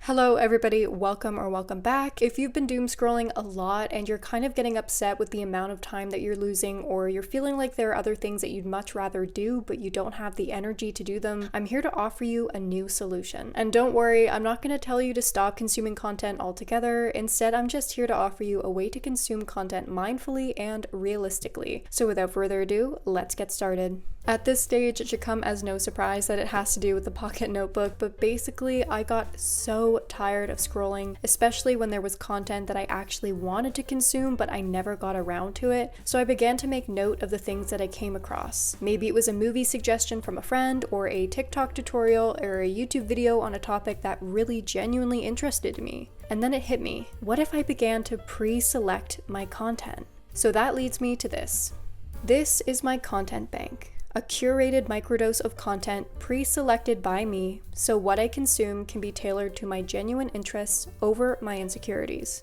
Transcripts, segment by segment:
Hello everybody, welcome back. If you've been doom scrolling a lot and you're kind of getting upset with the amount of time that you're losing, or you're feeling like there are other things that you'd much rather do but you don't have the energy to do them, I'm here to offer you a new solution. And don't worry, I'm not going to tell you to stop consuming content altogether. Instead, I'm just here to offer you a way to consume content mindfully and realistically. So without further ado, let's get started. At this stage, it should come as no surprise that it has to do with the pocket notebook, but basically I got so tired of scrolling, especially when there was content that I actually wanted to consume but I never got around to it. So I began to make note of the things that I came across. Maybe it was a movie suggestion from a friend, or a TikTok tutorial, or a YouTube video on a topic that really genuinely interested me. And then it hit me. What if I began to pre-select my content? So that leads me to this. This is my content bank. A curated microdose of content pre-selected by me, so what I consume can be tailored to my genuine interests over my insecurities.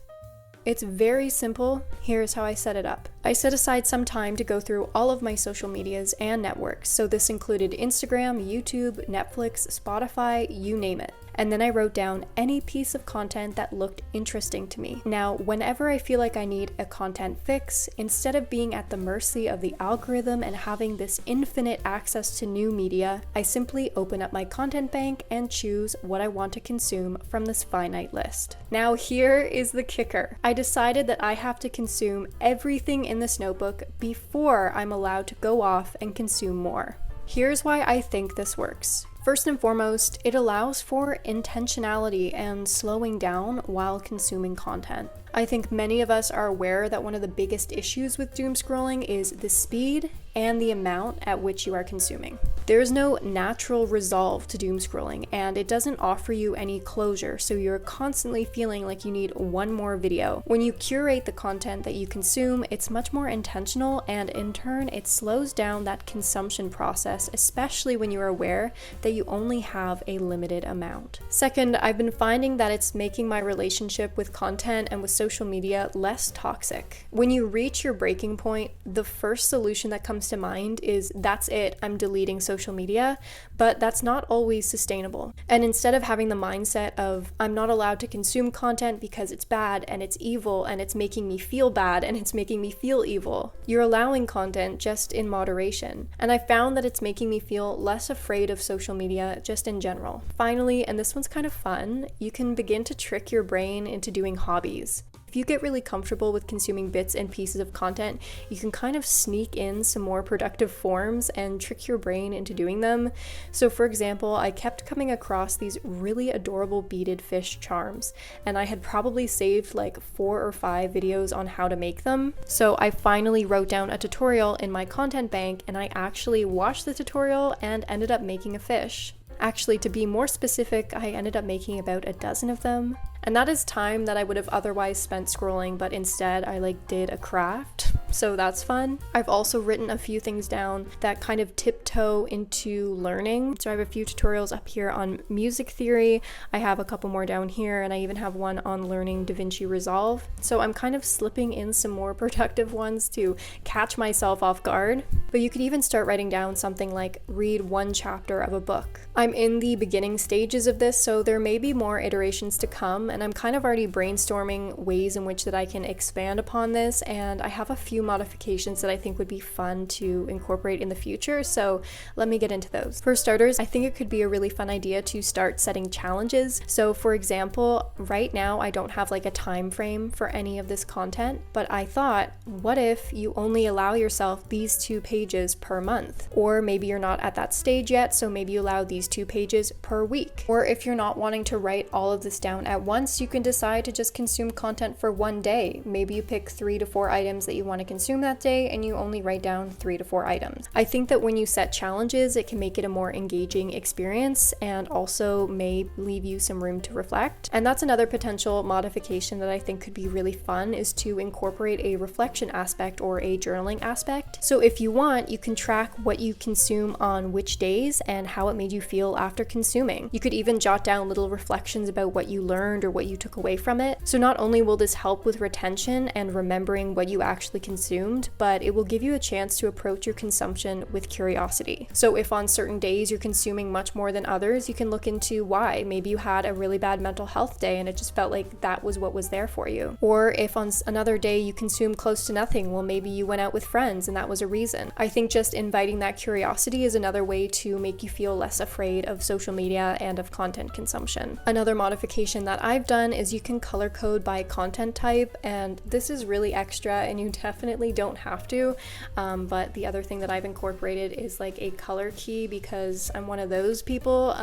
It's very simple. Here's how I set it up. I set aside some time to go through all of my social medias and networks, so this included Instagram, YouTube, Netflix, Spotify, you name it. And then I wrote down any piece of content that looked interesting to me. Now, whenever I feel like I need a content fix, instead of being at the mercy of the algorithm and having this infinite access to new media, I simply open up my content bank and choose what I want to consume from this finite list. Now, here is the kicker. I decided that I have to consume everything in this notebook before I'm allowed to go off and consume more. Here's why I think this works. First and foremost, it allows for intentionality and slowing down while consuming content. I think many of us are aware that one of the biggest issues with doom scrolling is the speed and the amount at which you are consuming. There's no natural resolve to doom scrolling, and it doesn't offer you any closure, so you're constantly feeling like you need one more video. When you curate the content that you consume, it's much more intentional, and in turn, it slows down that consumption process, especially when you're aware that you only have a limited amount. Second, I've been finding that it's making my relationship with content and with social media less toxic. When you reach your breaking point, the first solution that comes to mind is that's it, I'm deleting social media, but that's not always sustainable. And instead of having the mindset of I'm not allowed to consume content because it's bad and it's evil and it's making me feel bad and it's making me feel evil, you're allowing content just in moderation. And I found that it's making me feel less afraid of social media just in general. Finally, and this one's kind of fun, you can begin to trick your brain into doing hobbies. If you get really comfortable with consuming bits and pieces of content, you can kind of sneak in some more productive forms and trick your brain into doing them. So for example, I kept coming across these really adorable beaded fish charms, and I had probably saved like 4 or 5 videos on how to make them. So I finally wrote down a tutorial in my content bank, and I actually watched the tutorial and ended up making a fish. Actually, to be more specific, I ended up making about a dozen of them. And that is time that I would have otherwise spent scrolling, but instead I did a craft, so that's fun. I've also written a few things down that kind of tiptoe into learning. So I have a few tutorials up here on music theory, I have a couple more down here, and I even have one on learning DaVinci Resolve. So I'm kind of slipping in some more productive ones to catch myself off guard. But you could even start writing down something like read 1 chapter of a book. I'm in the beginning stages of this, so there may be more iterations to come, and I'm kind of already brainstorming ways in which that I can expand upon this, and I have a few modifications that I think would be fun to incorporate in the future, so let me get into those. For starters, I think it could be a really fun idea to start setting challenges. So for example, right now I don't have a time frame for any of this content, but I thought, what if you only allow yourself these 2 pages per month? Or maybe you're not at that stage yet, so maybe you allow these 2 pages per week. Or if you're not wanting to write all of this down at once, you can decide to just consume content for one day. Maybe you pick 3 to 4 items that you want to consume that day, and you only write down 3 to 4 items. I think that when you set challenges, it can make it a more engaging experience and also may leave you some room to reflect. And that's another potential modification that I think could be really fun, is to incorporate a reflection aspect or a journaling aspect. not. So if you want, you can track what you consume on which days and how it made you feel after consuming. You could even jot down little reflections about what you learned or what you took away from it. So not only will this help with retention and remembering what you actually consumed, but it will give you a chance to approach your consumption with curiosity. So if on certain days you're consuming much more than others, you can look into why. Maybe you had a really bad mental health day and it just felt like that was what was there for you. Or if on another day you consume close to nothing, well, maybe you went out with friends and that was a reason. I think just inviting that curiosity is another way to make you feel less afraid of social media and of content consumption. Another modification that I've done is you can color code by content type, and this is really extra and you definitely don't have to, but the other thing that I've incorporated is like a color key because I'm one of those people,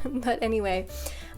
but anyway,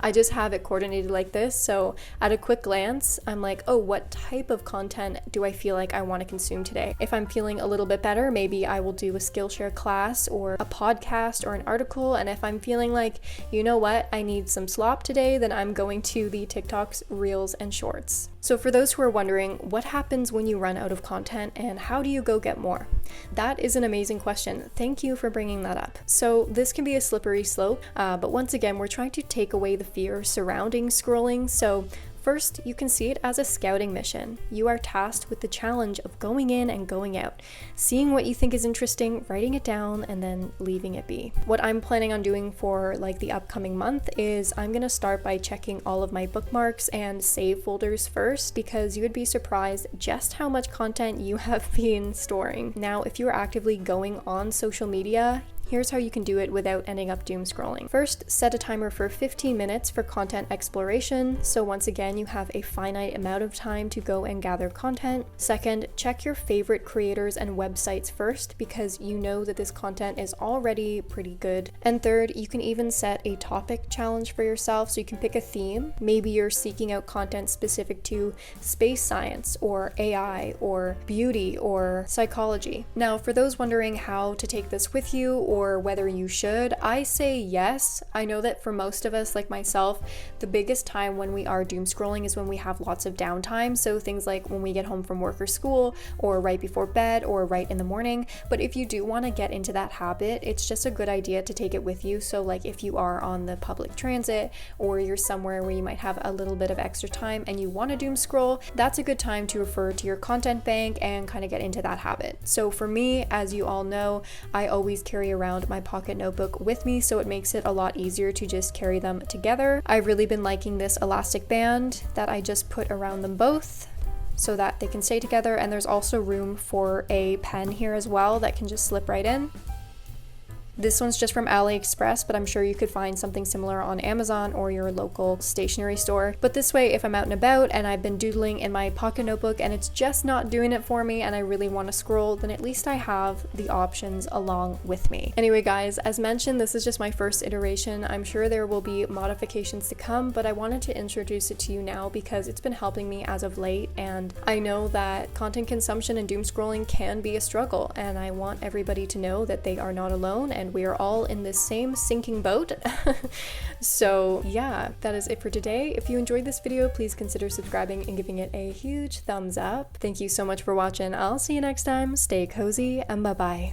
I just have it coordinated like this, so at a quick glance, I'm like, oh, what type of content do I feel like I want to consume today? If I'm feeling a little bit better, maybe I will do a Skillshare class or a podcast or an article, and if I'm feeling like, you know what, I need some slop today, then I'm going to the TikToks, Reels, and Shorts. So for those who are wondering, what happens when you run out of content and how do you go get more? That is an amazing question. Thank you for bringing that up. So this can be a slippery slope, but once again, we're trying to take away the fear surrounding scrolling. So first, you can see it as a scouting mission. You are tasked with the challenge of going in and going out, seeing what you think is interesting, writing it down, and then leaving it be. What I'm planning on doing for like the upcoming month is I'm gonna start by checking all of my bookmarks and save folders first, because you would be surprised just how much content you have been storing. Now, if you are actively going on social media, here's how you can do it without ending up doom scrolling. First, set a timer for 15 minutes for content exploration. So once again, you have a finite amount of time to go and gather content. Second, check your favorite creators and websites first, because you know that this content is already pretty good. And third, you can even set a topic challenge for yourself, so you can pick a theme. Maybe you're seeking out content specific to space science or AI or beauty or psychology. Now, for those wondering how to take this with you or whether you should, I say yes. I know that for most of us, like myself, the biggest time when we are doom scrolling is when we have lots of downtime. So things like when we get home from work or school, or right before bed, or right in the morning. But if you do want to get into that habit, it's just a good idea to take it with you. So like if you are on the public transit, or you're somewhere where you might have a little bit of extra time and you want to doom scroll, that's a good time to refer to your content bank and kind of get into that habit. So for me, as you all know, I always carry around my pocket notebook with me, so it makes it a lot easier to just carry them together. I've really been liking this elastic band that I just put around them both so that they can stay together, and there's also room for a pen here as well that can just slip right in. This one's just from AliExpress, but I'm sure you could find something similar on Amazon or your local stationery store. But this way, if I'm out and about and I've been doodling in my pocket notebook and it's just not doing it for me and I really want to scroll, then at least I have the options along with me. Anyway, guys, as mentioned, this is just my first iteration. I'm sure there will be modifications to come, but I wanted to introduce it to you now because it's been helping me as of late, and I know that content consumption and doom scrolling can be a struggle, and I want everybody to know that they are not alone and we are all in this same sinking boat. So yeah, that is it for today. If you enjoyed this video, please consider subscribing and giving it a huge thumbs up. Thank you so much for watching. I'll see you next time. Stay cozy and bye-bye.